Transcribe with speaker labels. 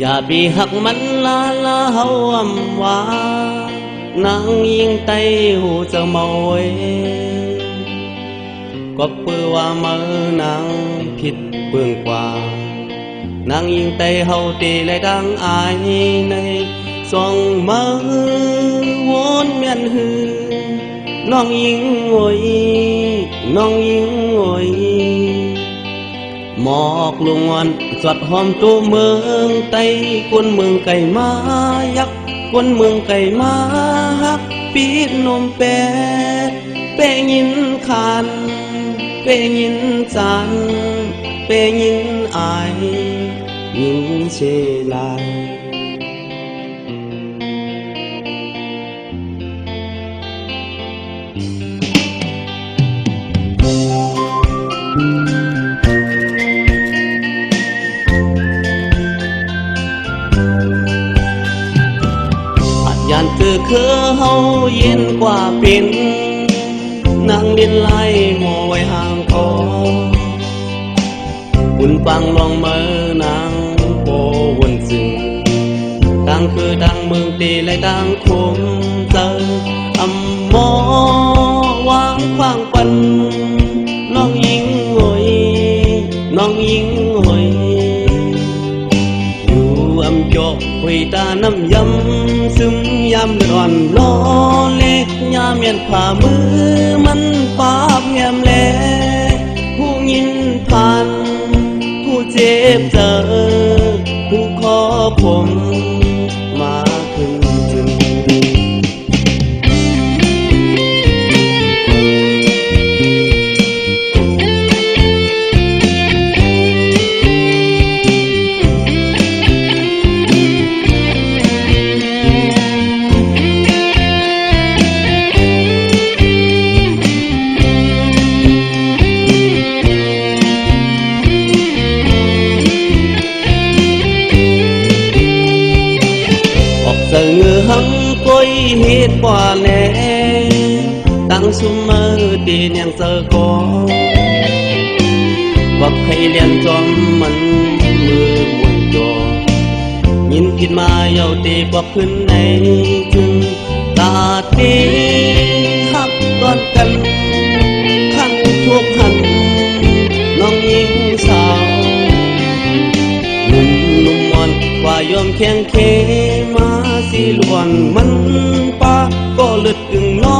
Speaker 1: อย่าไปหักมันลาเฮาอำว่านางยิงไตหูจะเมาเว้ยก็เปื้อว่าเมื่อนางผิดเปื้องกว่านางยิงไตเฮาตีและดังอายในสองมือวนเมียนหือน้องยิงโวยน้องยิงโวยหมอกลงวันสดหอมตัวเมืองไต้คนเมืองไก่มายักคนเมืองไก่มาฮักปีดนมแปเปยินคานเปยินจานเปยินอายยิงเชลายยันคือเฮาเย็นกว่าเป็นนางดินไล่หมอไว้ห่างคออุ่นฟังลองเมื่อนางโปวนซึ่งดังคือดังเมืองตีและดังคมเจออำหมอวางควางปันน้องยิงโอยน้องยิงโอยอำโจหุยตาน้ำยำซึมยำเลือดล้อเล็กยามเมียนผ่ามือมันปาบแงมแลผู้ยินผ่านผู้เจ็บเจอผู้ขอผมมาขึ้นจึงเงือหังก้อยเหตุกว่าแน่ตั้งซุมมือตีนยังเจอกอว่าใครเลียนจอมมันมือมวนจอยินผิดมาเยาตีบอกขึ้นในจึงตาตีหักก่อนกันขังทุกหันน้องยิงสาวหนุ่มมอนกว่ายอมแข็งเคมาสิล้วนมันปาก็เลือดกึ่งน้อ